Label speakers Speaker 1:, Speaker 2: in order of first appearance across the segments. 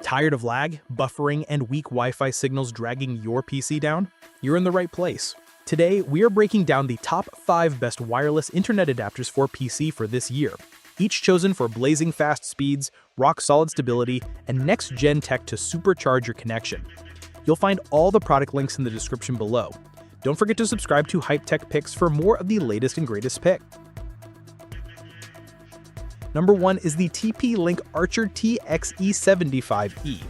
Speaker 1: Tired of lag, buffering, and weak Wi-Fi signals dragging your PC down? You're in the right place. Today, we are breaking down the top 5 best wireless internet adapters for PC for this year, each chosen for blazing fast speeds, rock-solid stability, and next-gen tech to supercharge your connection. You'll find all the product links in the description below. Don't forget to subscribe to Hype Tech Picks for more of the latest and greatest pick. Number 1 is the TP-Link Archer TXE75E.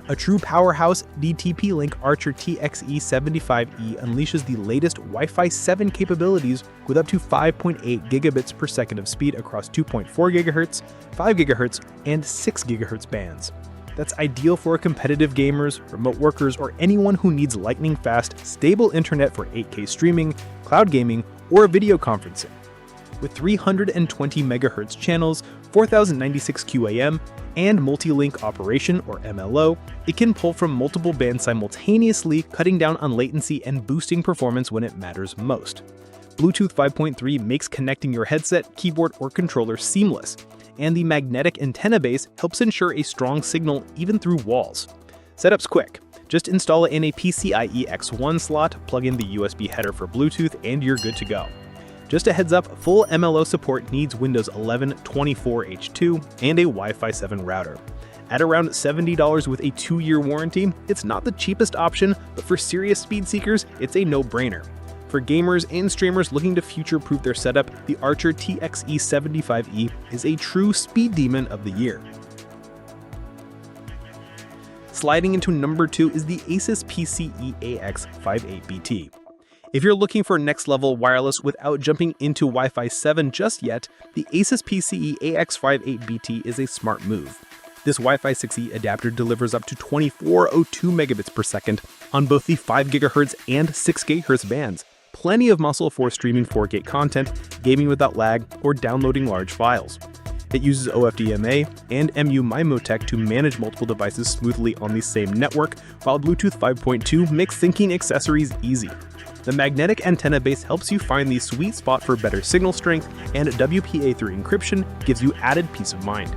Speaker 1: A true powerhouse, the TP-Link Archer TXE75E unleashes the latest Wi-Fi 7 capabilities with up to 5.8 gigabits per second of speed across 2.4 GHz, 5 GHz, and 6 GHz bands. That's ideal for competitive gamers, remote workers, or anyone who needs lightning-fast, stable internet for 8K streaming, cloud gaming, or video conferencing. With 320 MHz channels, 4096 QAM, and multi-link operation or MLO, it can pull from multiple bands simultaneously, cutting down on latency and boosting performance when it matters most. Bluetooth 5.3 makes connecting your headset, keyboard, or controller seamless, and the magnetic antenna base helps ensure a strong signal even through walls. Setup's quick. Just install it in a PCIe X1 slot, plug in the USB header for Bluetooth, and you're good to go. Just a heads up, full MLO support needs Windows 11 24H2 and a Wi-Fi 7 router. At around $70 with a 2-year warranty, it's not the cheapest option, but for serious speed seekers, it's a no-brainer. For gamers and streamers looking to future-proof their setup, the Archer TXE75E is a true speed demon of the year. Sliding into number 2 is the ASUS pcie AX58BT. If you're looking for next-level wireless without jumping into Wi-Fi 7 just yet, the ASUS pcie AX58BT is a smart move. This Wi-Fi 6E adapter delivers up to 2402 megabits per second on both the 5 GHz and 6 GHz bands. Plenty of muscle for streaming 4K content, gaming without lag, or downloading large files. It uses OFDMA and MU-MIMO tech to manage multiple devices smoothly on the same network, while Bluetooth 5.2 makes syncing accessories easy. The magnetic antenna base helps you find the sweet spot for better signal strength, and WPA3 encryption gives you added peace of mind.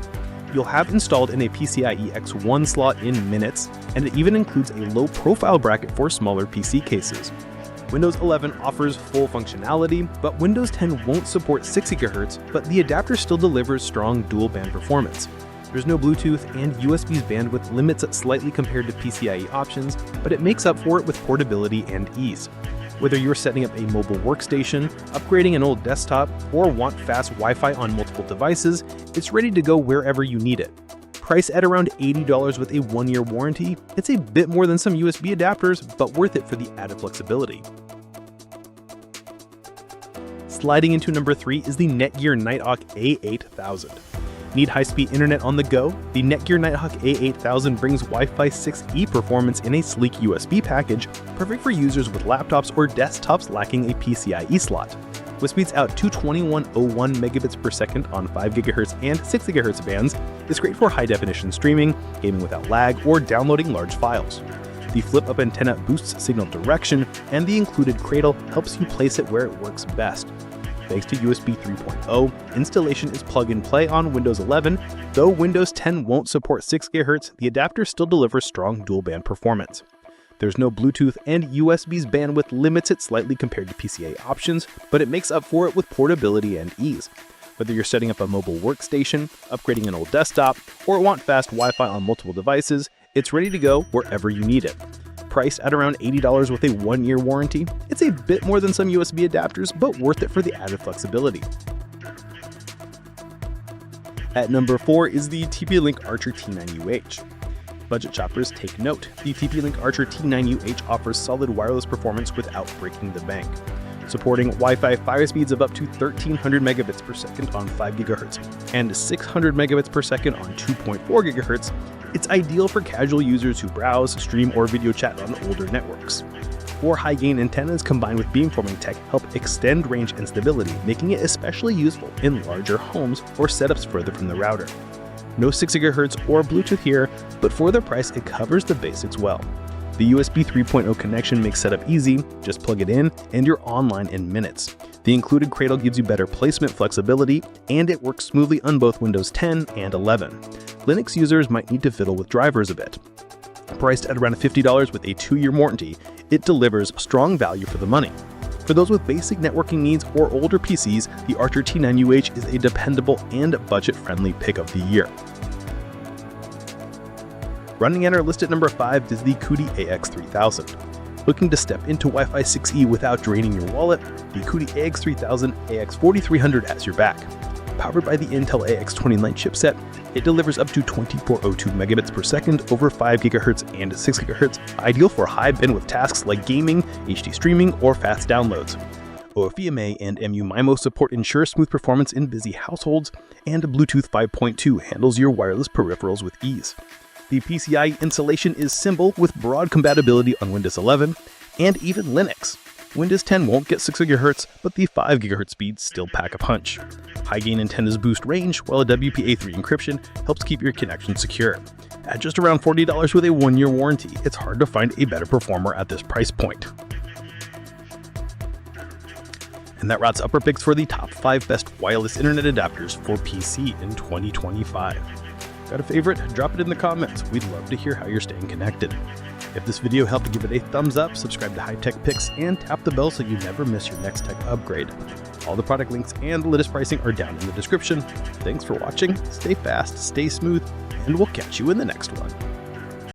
Speaker 1: You'll have installed in a PCIe X1 slot in minutes, and it even includes a low-profile bracket for smaller PC cases. Windows 11 offers full functionality, but Windows 10 won't support 6 GHz, but the adapter still delivers strong dual-band performance. There's no Bluetooth, and USB's bandwidth limits it slightly compared to PCIe options, but it makes up for it with portability and ease. Whether you're setting up a mobile workstation, upgrading an old desktop, or want fast Wi-Fi on multiple devices, it's ready to go wherever you need it. Priced at around $80 with a 1-year warranty, it's a bit more than some USB adapters, but worth it for the added flexibility. Sliding into number 3 is the Netgear Nighthawk A8000. Need high-speed internet on the go? The Netgear Nighthawk A8000 brings Wi-Fi 6E performance in a sleek USB package, perfect for users with laptops or desktops lacking a PCIe slot. With speeds out to 2101 megabits per second on 5 GHz and 6 GHz bands, it's great for high-definition streaming, gaming without lag, or downloading large files. The flip-up antenna boosts signal direction, and the included cradle helps you place it where it works best. Thanks to USB 3.0, installation is plug-and-play on Windows 11. Though Windows 10 won't support 6 GHz, the adapter still delivers strong dual-band performance. There's no Bluetooth, and USB's bandwidth limits it slightly compared to PCIe options, but it makes up for it with portability and ease. Whether you're setting up a mobile workstation, upgrading an old desktop, or want fast Wi-Fi on multiple devices, it's ready to go wherever you need it. Priced at around $80 with a 1-year warranty, it's a bit more than some USB adapters, but worth it for the added flexibility. At number 4 is the TP-Link Archer T9UH. Budget shoppers take note, the TP-Link Archer T9UH offers solid wireless performance without breaking the bank. Supporting Wi-Fi 5 speeds of up to 1300 megabits per second on 5 GHz and 600 megabits per second on 2.4 GHz, it's ideal for casual users who browse, stream, or video chat on older networks. 4 high-gain antennas combined with beamforming tech help extend range and stability, making it especially useful in larger homes or setups further from the router. No 6 GHz or Bluetooth here, but for the price it covers the basics well. The USB 3.0 connection makes setup easy, just plug it in, and you're online in minutes. The included cradle gives you better placement flexibility, and it works smoothly on both Windows 10 and 11. Linux users might need to fiddle with drivers a bit. Priced at around $50 with a 2-year warranty, it delivers strong value for the money. For those with basic networking needs or older PCs, the Archer T9UH is a dependable and budget-friendly pick of the year. Running at our list at number 5 is the Cudy AX3000. Looking to step into Wi-Fi 6E without draining your wallet, the Cudy AX3000 AX4300 has your back. Powered by the Intel AX29 chipset, it delivers up to 2402 megabits per second over 5 GHz and 6 GHz, ideal for high bandwidth tasks like gaming, HD streaming, or fast downloads. OFEMA and MU-MIMO support ensure smooth performance in busy households, and Bluetooth 5.2 handles your wireless peripherals with ease. The PCIe installation is simple with broad compatibility on Windows 11 and even Linux. Windows 10 won't get 6 GHz, but the 5 GHz speeds still pack a punch. High-gain antennas boost range, while a WPA3 encryption helps keep your connection secure. At just around $40 with a 1-year warranty, it's hard to find a better performer at this price point. And that wraps up our picks for the top 5 best wireless internet adapters for PC in 2025. Got a favorite? Drop it in the comments. We'd love to hear how you're staying connected. If this video helped, give it a thumbs up, subscribe to High Tech Picks, and tap the bell so you never miss your next tech upgrade. All the product links and the latest pricing are down in the description. Thanks for watching, stay fast, stay smooth, and we'll catch you in the next one.